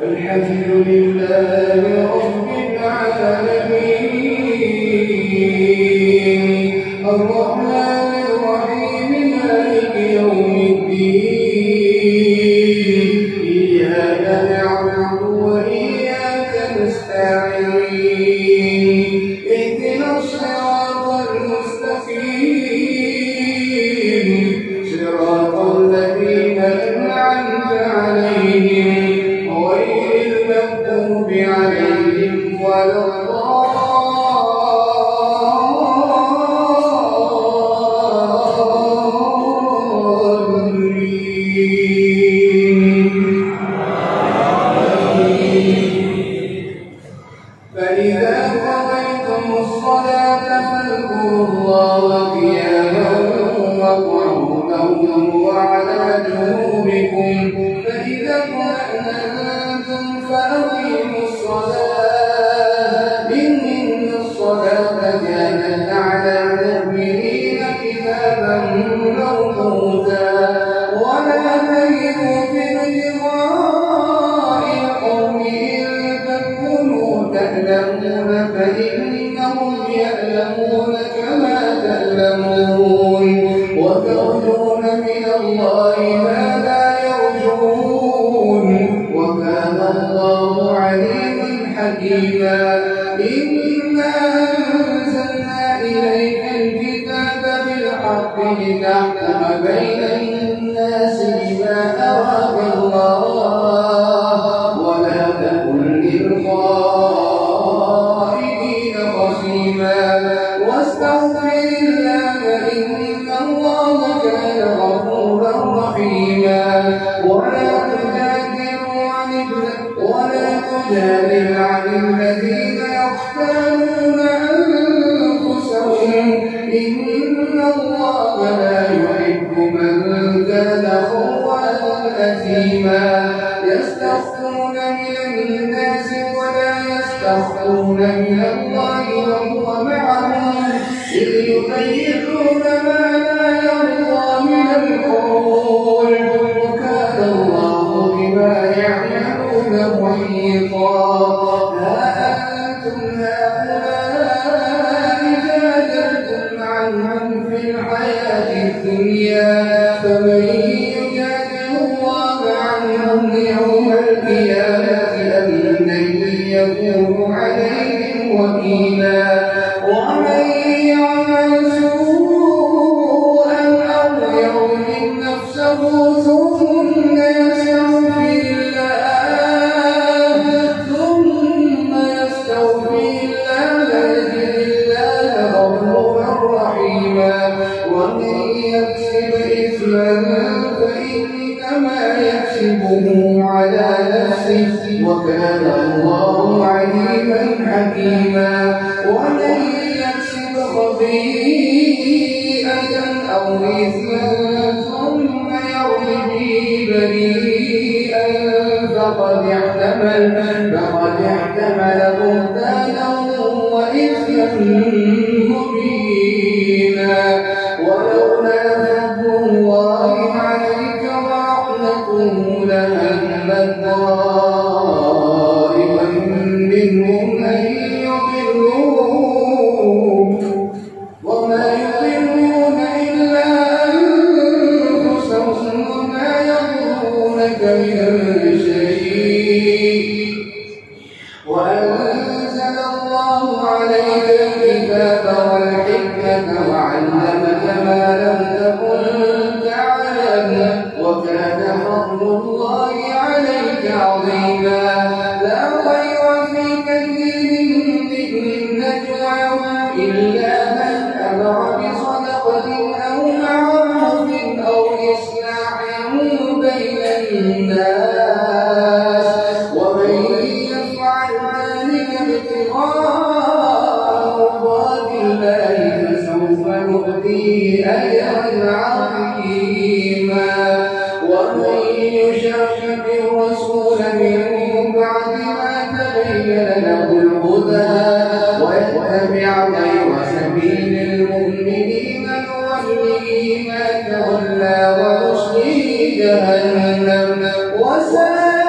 الحمد لله رب العالمين الرحمن الرحيم مالك يوم الدين إياك نعبد وإياك نستعين اهدنا الصراط المستقيم صراط الذين أنعمت عليهم غير المغضوب عليهم ولا فإذا قضيتم الصلاة فاذكروا الله قياما وقعودا وعلى جنوبكم فإذا اطمأننتم فأقيموا الصلاة إن الصلاة كانت على المؤمنين كتابا موقوتا ولا تهنوا في ابتغاء القوم إن تكونوا تألمون فإنهم يألمون كما تألمون وترجون من الله ما لا يرجون وكان الله عليما حكيما إنا أنزلنا إليك الكتاب بالحق لتحكم بين الناس بما أراك الله ولا تكن للخائنين خصيما واستغفر الله إن الله كان غفورا رحيما ولا تجادل عن الذين يختانون أنفسهم إن الله لا يحب من كان خوانا أثيما يستخفون من الناس ولا يستخفون من الله وهو معهم إذ يبيتون ما لا يرضى من القول وكان الله بما يعملون محيطا ها أنتم هؤلاء جادلتم عنهم في الحياة الدنيا فمن يجادل الله عنهم يوم القيامة أم من يكون عليهم وكيلا ومن يعمل سوءا أو يظلم نفسه ثم يستغفر الله يجد الله غفورا رحيما ومن يكسب إثما فإنما يكسبه على نفسه وكان الله عليما حكيما ومن يكسب خطيئة أو إثما ثم يرم به بريئا فقد احتمل بهتانا وإثما مبينا ولولا فضل الله عليك ورحمته لهمت طائفة منهم أن يضلوك وما يضلون إلا أنفسهم وما يضرونك من شيء وأنزل الله عليك الكتاب والحكمة وعلمك ما لم تكن تعلم وكان فضل الله عليك عظيما لا خير في كثير من نجواهم إلا من أمر بصدقة أو معروف أو إصلاح بين الناس ومن يفعل ذلك ابتغاء مرضات الله فسوف نؤتيه أجرا عظيما ومن يشاقق الرسول من بعد ما تبين له الهدى ويتبع غير سبيل المؤمنين نوله ما تولى ونصله جهنم وساءت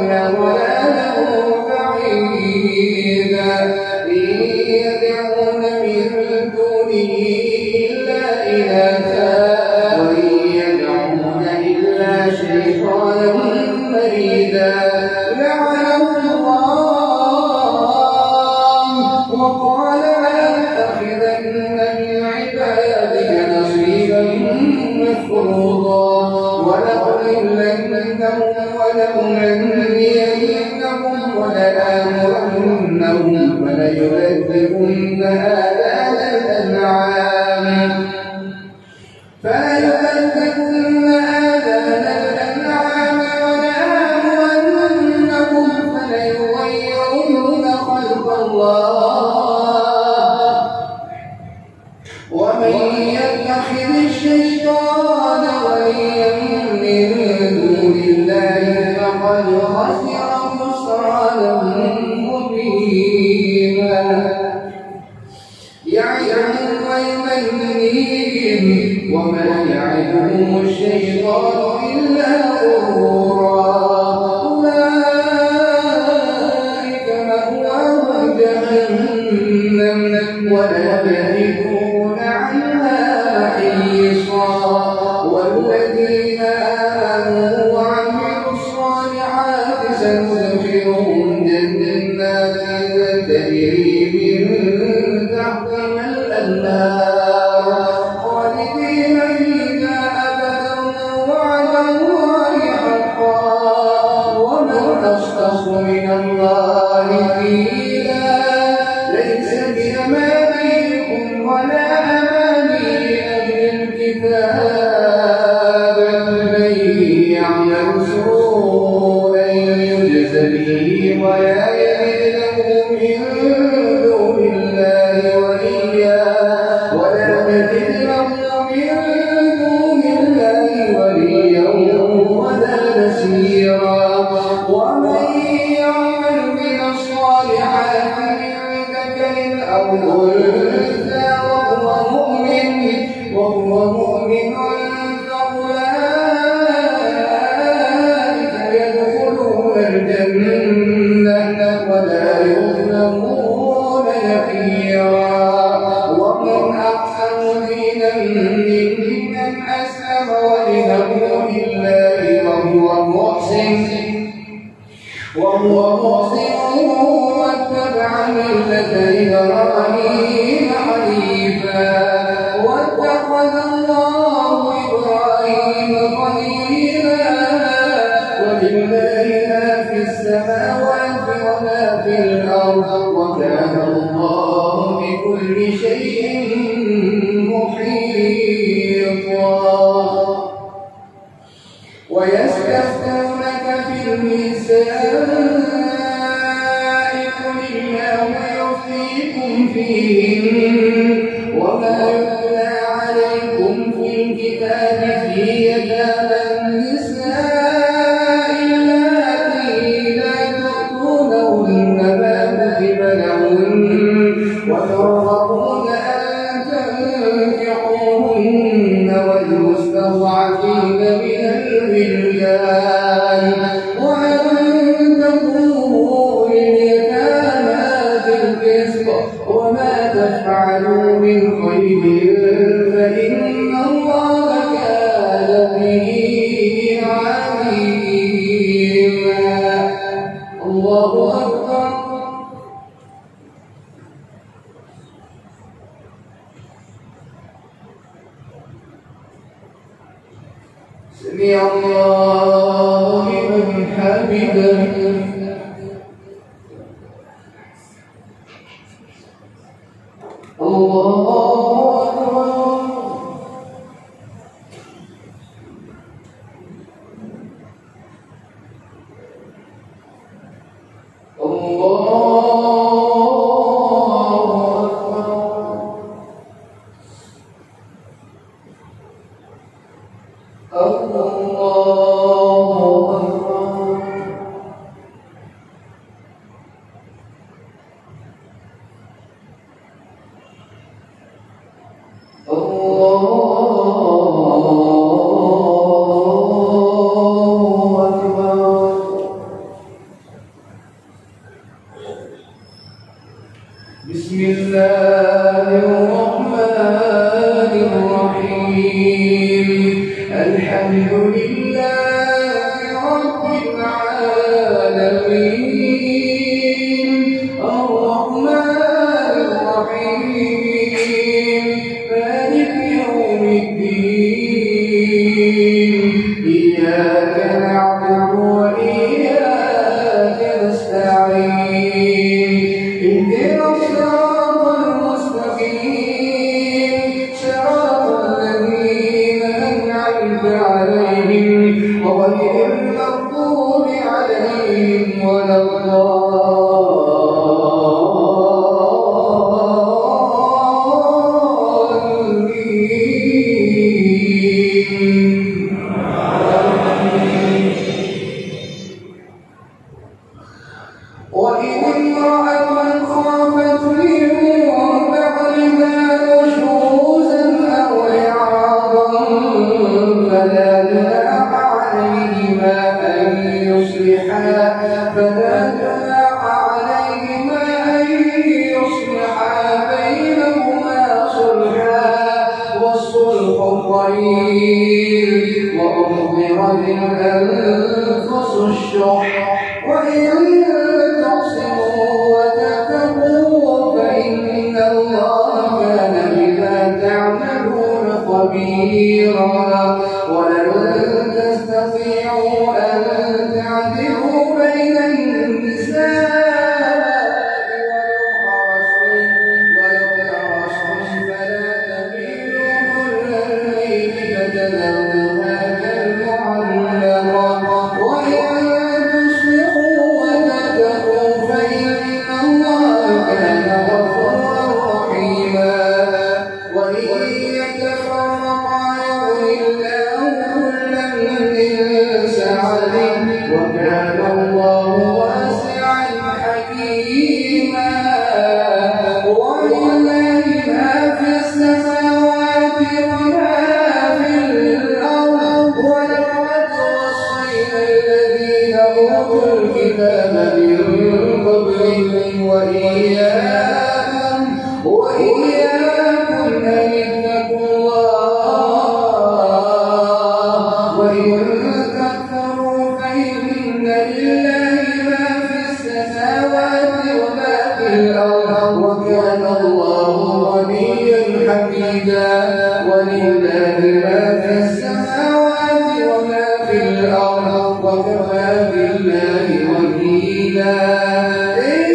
ضلالا بعيدا إن يدعون من دونه إلا إناثا وإن يدعون إلا شيطانا مريدا لعنه الله وقال لأتخذن من عبادك نصيبا مفروضا ولأضلنهم ولأمنينهم ولآمرنهم فليبتكن آذان الأنعام ولآمرنهم فليغيرن خلق الله ومن يتخذ الشيطان وليا من دون الله فقد خسر خسرانا مبينا يعدهم ويمنيهم وما يعدهم الشيطان إلا غرورا أولئك مأواهم جهنم ولا يجدون عنها محيصا والذين آمنوا وعملوا الصالحات سندخلهم جنات تجري من تحتها الأنهار خالدين فيها أبدا وعد الله حقا ومن أصدق من الله قيلا ليس بأمانيكم ولا أماني أهل الكتاب من يعمل سوءا يجز به ولا يجد له من دون الله وليا ولا يجد له من دون الله وليا ولا نصيرا ومن يعمل من الصالحات من ذكر أو أنثى وهو مؤمن فأولئك يدخلون الجنة ولا يظلمون نقيرا ومن أحسن دينا ممن أسلم وجهه لله وهو محسن واتبع ملة إبراهيم حنيفا واتخذ الله إبراهيم خليلا ولله ما في السماوات وما في الأرض وكان الله بكل شيء محيطا ويستفتونك في النساء قل الله يفتيكم فيهن وما يتلى عليكم في الكتاب في يتامى النساء اللاتي لا تؤتونهن ما كتب لهن وترغبون أن تنكحوهن والمستضعفين من الرجال وأن تقوموا لليتامى بالقسط وما تفعلوا من خير فإن الله كان به عليما الله أكبر سمع الله لمن حمده الحمد لله رب العالمين الرحمن الرحيم مالك يوم الدين إياك نعبد وإياك نستعين اهدنا الصراط المستقيم صراط الذين أنعمت عليهم غير المغضوب عليهم ولا وإن امرأة خافت من بعدها نشوزا أو إعراضا فلا جناح عليهما أن يصلحا بينهما صلحا والصلح خير وأحضرت الأنفس الشح وإن تحسنوا وتتقوا فإن الله كان بما تعملون خبيرا ولن تستطيعوا أن تعدلوا بين النساء ولو حرصتم فلا تميلوا كل الليل فتذروها كالمعلقة وإن تصلحوا وتتقوا فإن الله كان غفورا رحيما وإن يتفرقا يغن الله كلا من سعته وكان الله واسعا حكيما ولله ما في السماوات وما في الأرض ولقد وصينا الذين أوتوا الكتاب من قبلكم وإياكم أن اتقوا الله وإن تكفروا فإن لله ما في السماوات وما في الأرض وكان الله غنيا حميدا ولله ما في السماوات وما في الأرض وكفى بالله وكيلا إن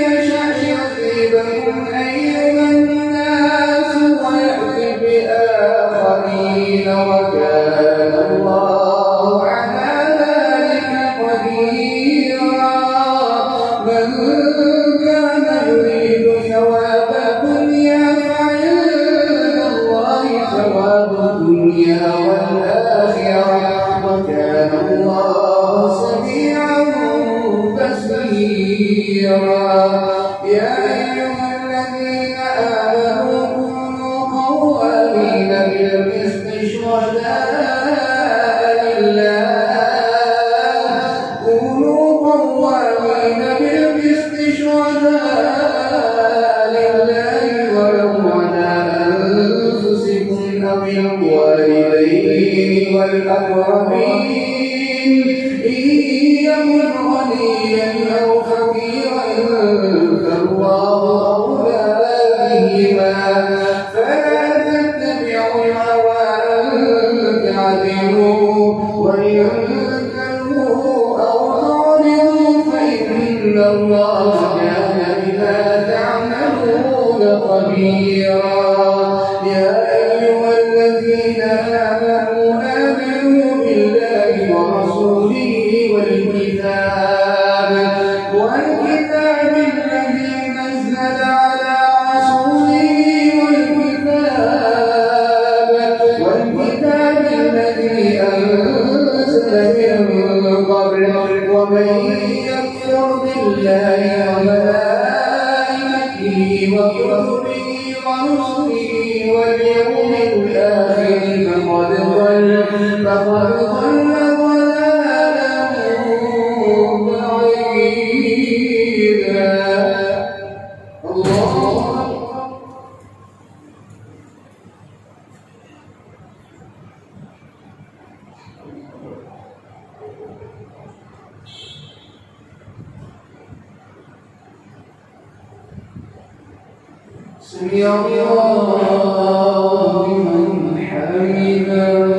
يشأ يذهبكم أيها الناس ويأتي بآخرين وكان الله على ذلك قديرا من كان يريد ثواب الدنيا فعند الله ثواب الدنيا والآخرة وكان الله سميعا بصيرا يا أيها الذين آمنوا كونوا قوامين بالقسط شهداء لله ولو على أنفسكم أو الوالدين والأقربين إن يكن غنيا أو فقيرا فالله أولى بهما فلا تتبعوا الهوى أن تعدلوا وإن تلووا أو تعرضوا فإن الله كان بما تعملون خبيرا يا أيها الذين آمنوا بالله ورسوله والكتاب الذي نزل على رسوله والكتاب الذي أنزل من قبل ومن يكفر بالله وملائكته وكتبه ورسله واليوم الآخر فقد ضل ضلالا بعيدا الله سمع الله لمن حمده.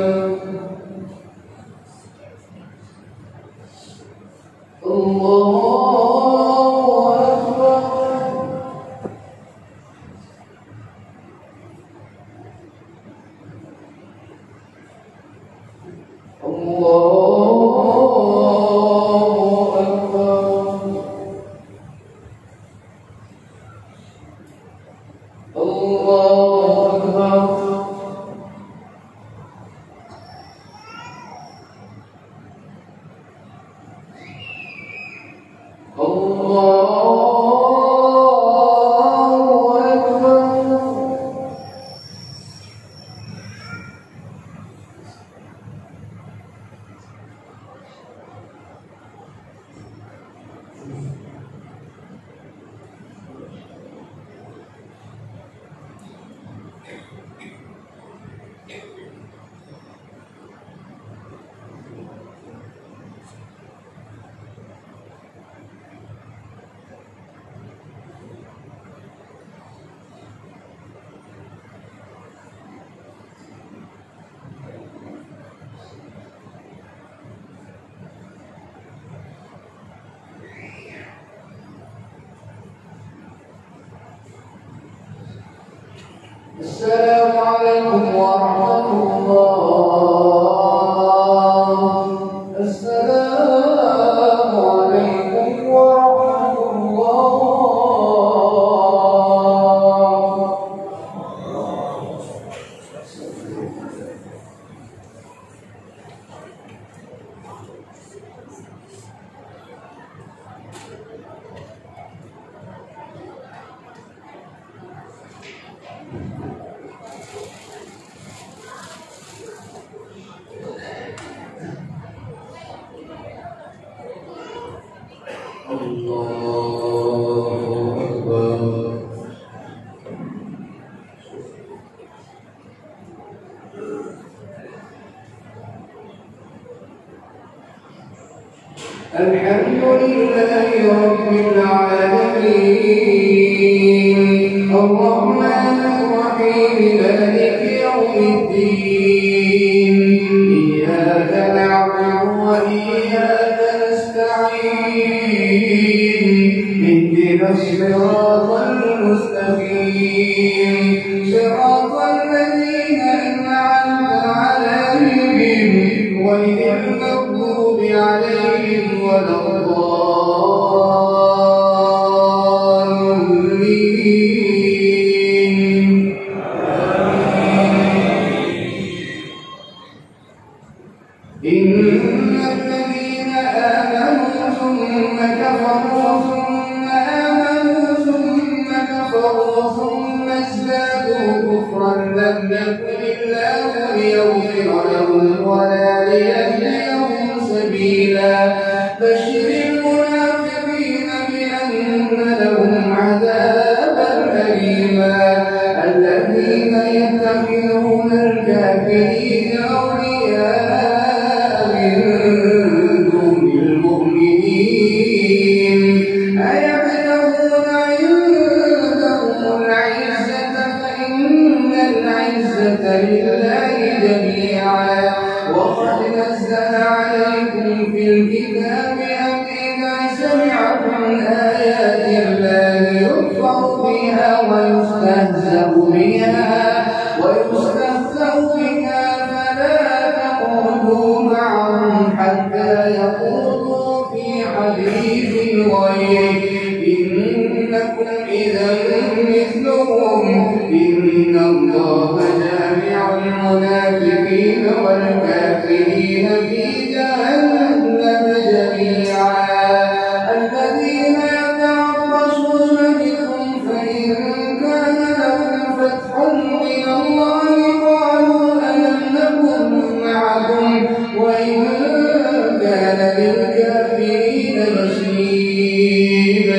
السلام عليكم ورحمة الله. السلام عليكم ورحمة الله. الحمد لله رب العالمين الرحمن الرحيم مالك يوم الدين إياك نعبد وإياك نستعين اهدنا الصراط المستقيم صراط الذين أنعمت عليهم غير المغضوب عليهم ولا الضالين. إن الذين آمنوا ثم كفروا ثم آمنوا ثم كفروا ثم ازدادوا كفرا لم يكن الله ليغفر لهم ولا ليهديهم سبيلا. بشر المنافقين بأن لهم عذابا أليما. الذين يتخذون الكافرين أولياء من دون المؤمنين أيبتغون عندهم العزة فإن العزة لله جميعا. وقد نزل عليكم في الكتاب أن إذا سمعتم آيات الله يكفر بها ويستهزأ بها فلا تقعدوا معهم حتى يخوضوا في حديث غيره إنكم إذا مثلهم. إن الله جامع المنافقين والكافرين في جهنم جميعا. الذين يتربصون بكم فإن كان لكم فتح من الله قالوا ألم نكن معكم وإن كان للكافرين نصيب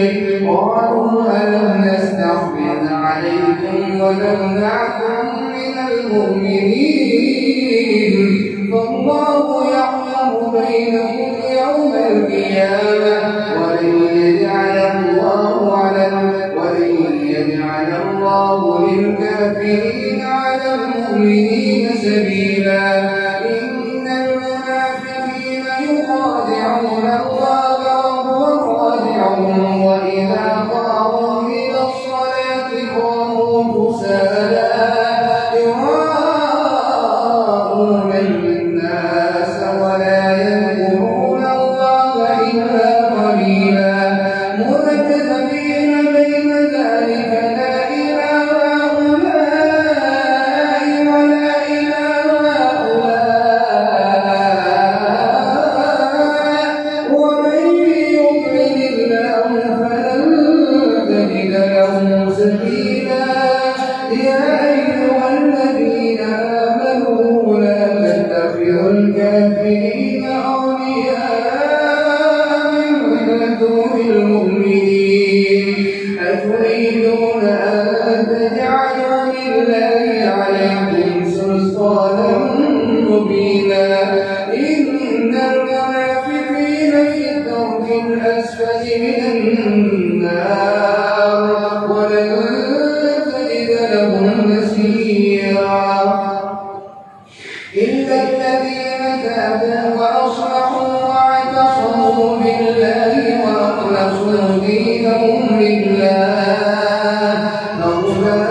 قالوا ألم نستحوذ عليكم ونمنعكم من المؤمنين فالله يحكم بينكم يوم القيامة ولن يجعل الله على يجعل الله للكافرين على المؤمنين سبيلا. إن المنافقين يخادعون الله وهو خادعهم وإذا قاموا إلى الصلاة قاموا كسالى يراءون الناس ولا يذكرون الله إلا قليلا مذبذبين بين ذلك لا إلى هؤلاء ولا إلى هؤلاء ومن يضلل الله فلن تجد له سبيلا. يا أيها الذين آمنوا لا تتخذوا الكافرين أولياء من دون المؤمنين أتريدون أن تجعلوا لله عليكم سلطانا مبينا. إن المنافقين في الدرك الأسفل من النار ولن تجد لهم نصيرا إلا الذين تابوا وأصلحوا واعتصموا بالله وأخلصوا دينهم لله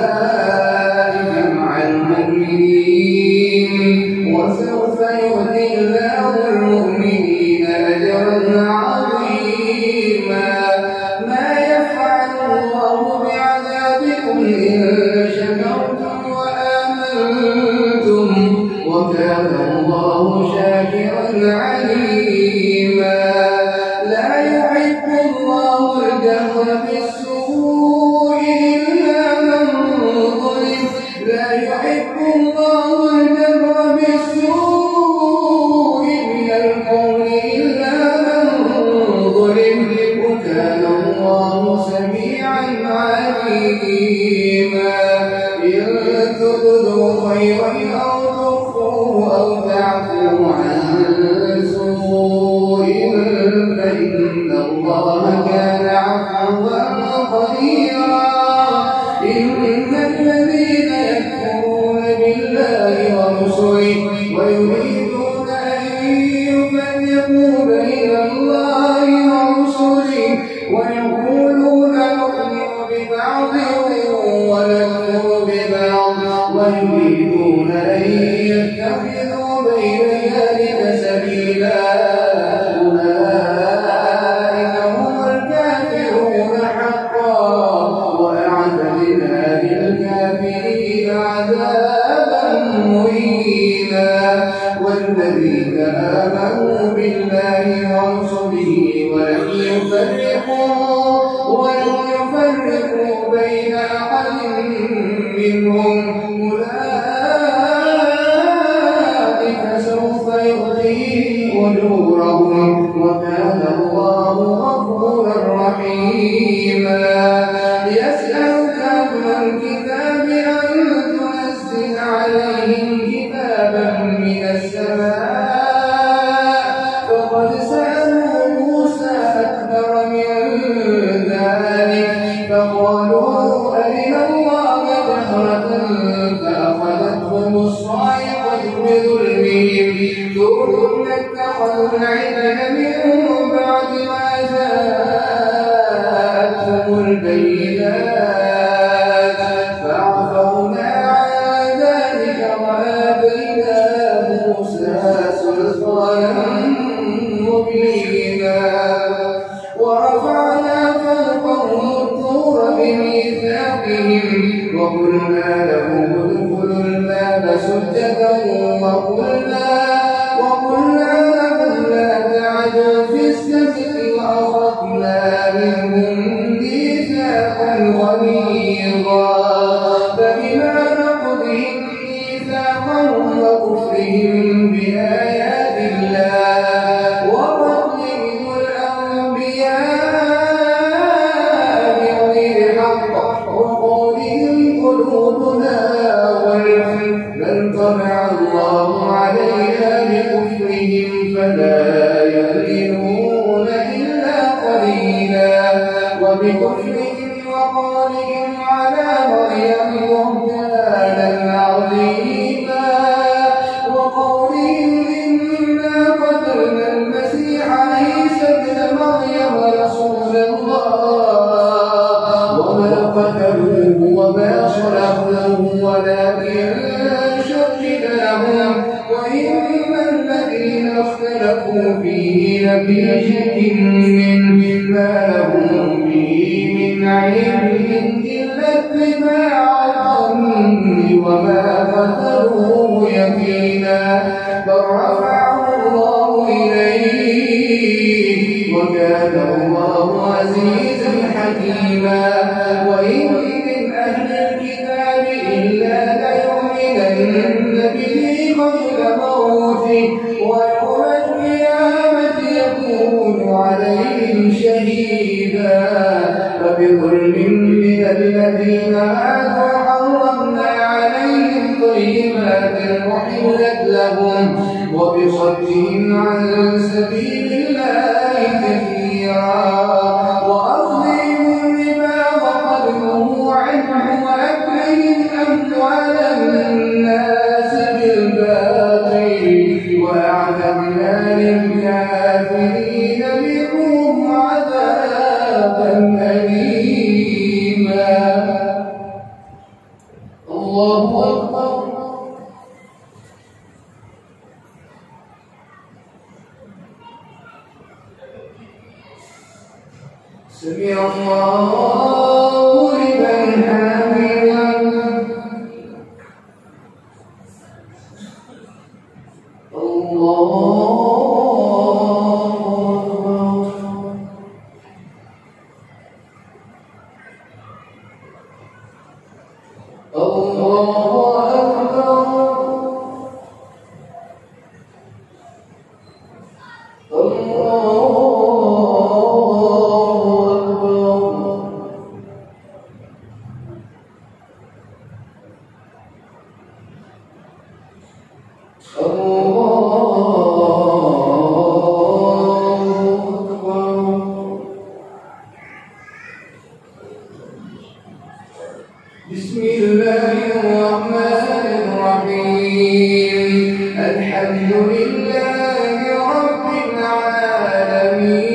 فأولئك مع المؤمنين وسوف يؤتي الله المؤمنين أجرا عظيما. ما يفعل الله بعذابكم إن شكرتم وآمنتم وكان الله شاكرا عليما. لا يحب الله الجهر بالسوء إلا من ظلم. لا يحب الله الجهر بالسوء من القول إلا من ظلم وكان الله سميعا عليما. إن تبدوا خيرا أو تخفوه أو تعفوا عن سوء فإن الله كان عفوا قديرا. إن الذين يكفرون بالله ورسله ويريدون أن يفرقوا بين الله ورسله ويقولون نؤمن ببعض ونكفر ببعض ويريدون أن يتخذوا بين ذلك سبيلا. أولئك هم الكافرون حقا وأعتدنا للكافرين عذابا مهينا. والذين آمنوا بالله ورسله ولم يفرقوا بين أحد منهم أولئك سوف يؤتيهم أجورهم وكان الله غفورا رحيما. يسألك أهل الكتاب أن تنزل عليهم كتابا من السماء فقد سألوا موسى أكبر من ذلك فقالوا أرنا الله جهرة فأخذتهم الصاعقة بظلمهم ثم اتخذوا العجل من بعد ما جاءتهم البينات فعفونا عن ذلك وآتينا موسى سلطانا مبينا. ورفعنا فوقهم الطور بميثاقهم وقلنا لهم ادخلوا الباب سجدا وقلنا لهم لا تعدوا في السبت وأخذنا منهم ميثاقا غليظا. فبما نقضهم ميثاقهم وكفرهم بآيات الله وقتلهم الأنبياء بغير حق وقولهم قلوبنا غلف بل طبع الله عليها بكفرهم فلا يؤمنون إلا قليلا. وبكفرهم وقولهم اختلفوا فيه لفي شك مما لهم به من علم إلا اتباع الظن وما قتلوه يقينا بل رفعه الله إليه وكان الله عزيزا حكيما وإن من أهل الكتاب إلا ليؤمنن به قبل موته ويوم القيامة يكون عليهم شهيدا فبظلم من الذين هادوا حرمنا عليهم طيبات أحلت لهم وبصدهم عن سبيل الله كثيرا وأخذهم الربا وقد نهوا عنه وأكلهم أموال الناس بالباطل وأعتدنا للكافرين منهم عذابا أليما. الله أكبر. سمع الله لمن حمده. الله بسم الله الرحمن الرحيم الحمد لله رب العالمين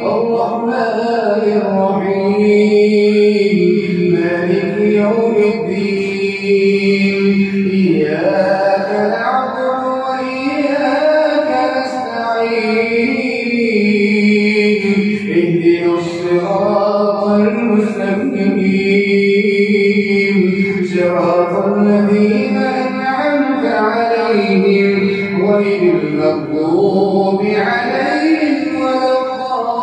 الرحمن الرحيم مالك يوم الدين إياك نعبد وإياك نستعين اهدنا الصراط المستقيم صراط الذين أنعمت عليهم غير المغضوب عليهم ولا الضالين.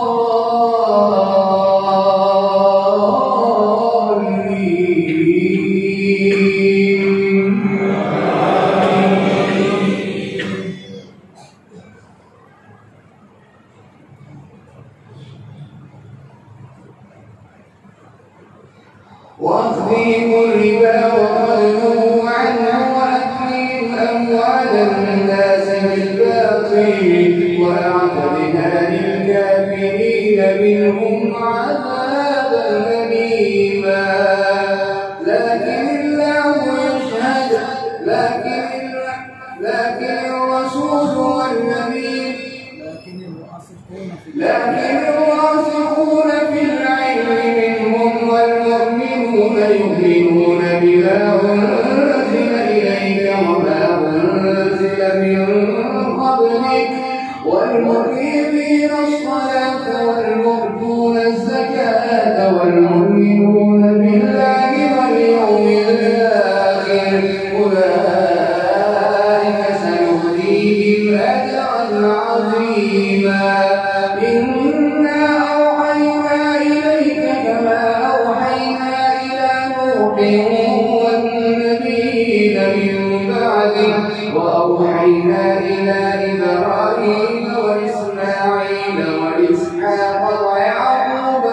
وأخذهم الربا وقد نهوا عنه وأكلهم أموال الناس بالباطل وأعتدنا للكافرين منهم عذابا أليما. لكن الله يشهد لكن الرسول والنبي لكن الراسخون في العلم منهم والمؤمنون يؤمنون بما أنزل إليك وما أنزل من قبلك والمقيمين الصلاة والمؤتون الزكاة والمؤمنون بالله واليوم الآخر أولئك سنؤتيهم أجرا عظيما. إنا أوحينا إليك كما أوحينا إلى نوح والنبيين من بعده وأوحينا إلى إبراهيم وإسماعيل وإسحاق ويعقوب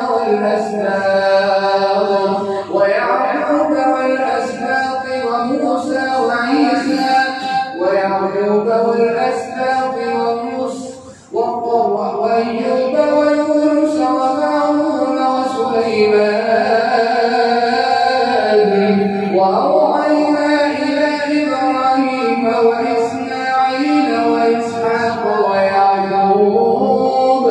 والأسباط وموسى وعيسى ويعقوب والأسباط وأيوب ويونس وهارون وسليمان وأوحينا إلى إبراهيم وإسماعيل وإسحاق ويعقوب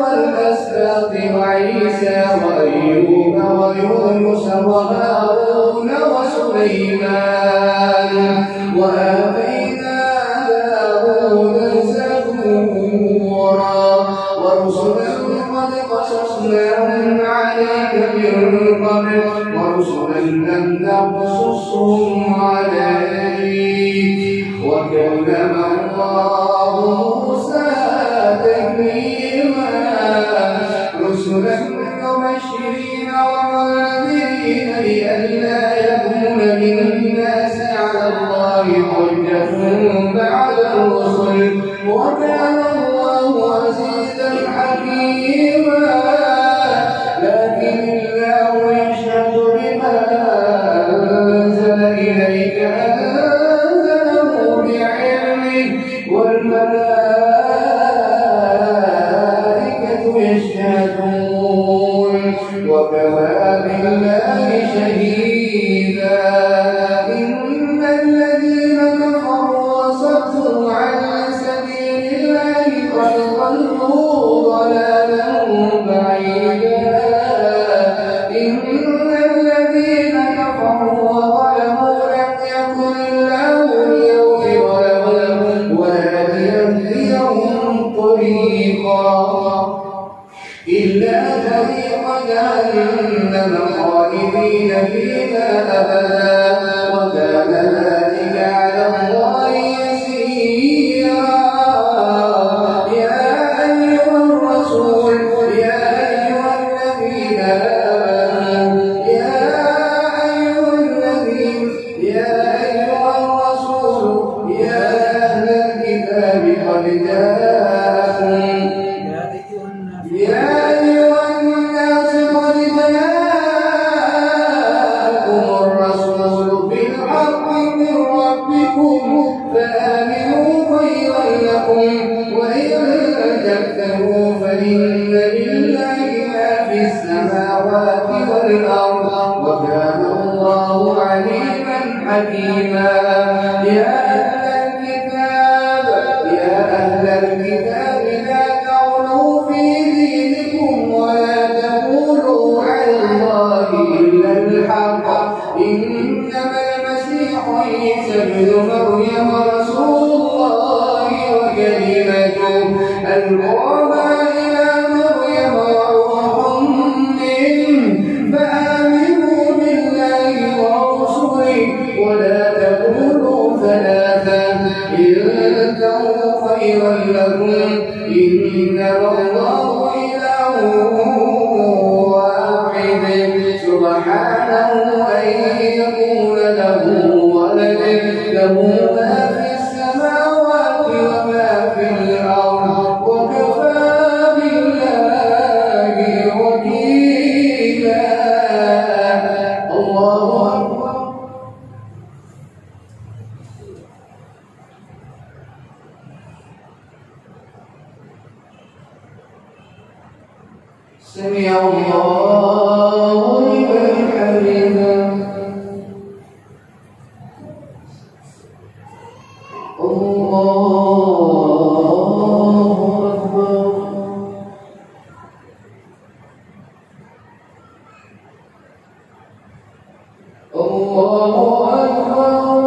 والأسباط وعيسى وأيوب ويونس وهارون وسليمان نقصصهم عليك وكلم الله موسى تكليما رسلا مبشرين ومنذرين لئلا يكون للناس على الله حجة بعد الرسل وكان الله عزيزا حكيما لكن الله يشهد بما أنزل إليك أنزله بعلمه والملائكة يشهدون وكفى بالله شهيدا إن الذين كفروا وصدوا عن سبيل الله قد ضلوا ضلالا بعيدا إن الذين كفروا وظلموا لم يكن الله ليغفر لهم ولا ليهديهم طريقا إلا طريق جهنم خالدين فيها أبدا وكان ذلك على الله يسيرا يا أيها الرسول يا أيها الذين آمنوا يا أيها الرسول يا أهل الكتاب قد جاءكم يا أيها الناس قد جاءكم الرسول بالحق من ربكم فآمنوا خيرا لكم وإن تكفروا فإن لله ما في السماوات والأرض وكان الله عليما حكيما يا أهل الكتاب لا تغلوا في دينكم ولا تقولوا على الله إلا الحق إنما المسيح عيسى ابن مريم رسول الله وكلمته ألقاها إلى مريم وروح منه فآمنوا بالله ورسله ولا تقولوا ثلاثة انتهوا خيرا لكم إنما الله إله واحد سبحانه أن يكون له ولد له ما في السماوات وما في الأرض وكفى بالله وكيلا الله أكبر سمع الله لمن حمده الله أكبر الله أكبر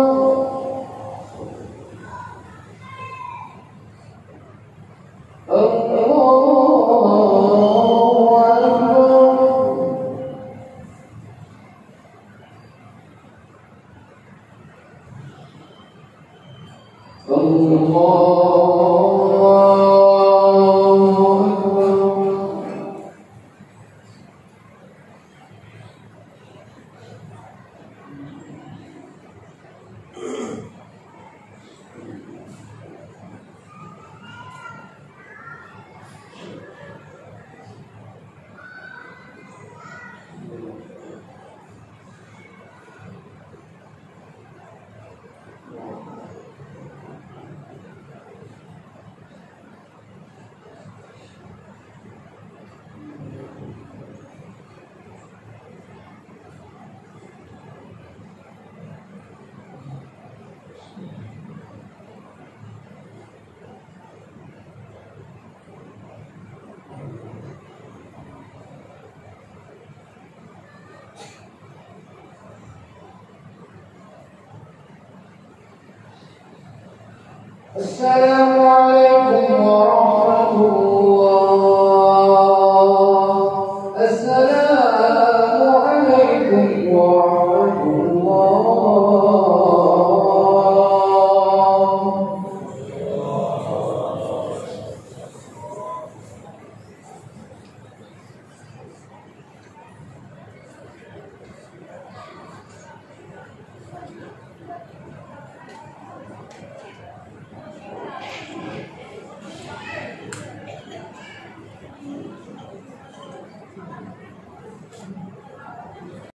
السلام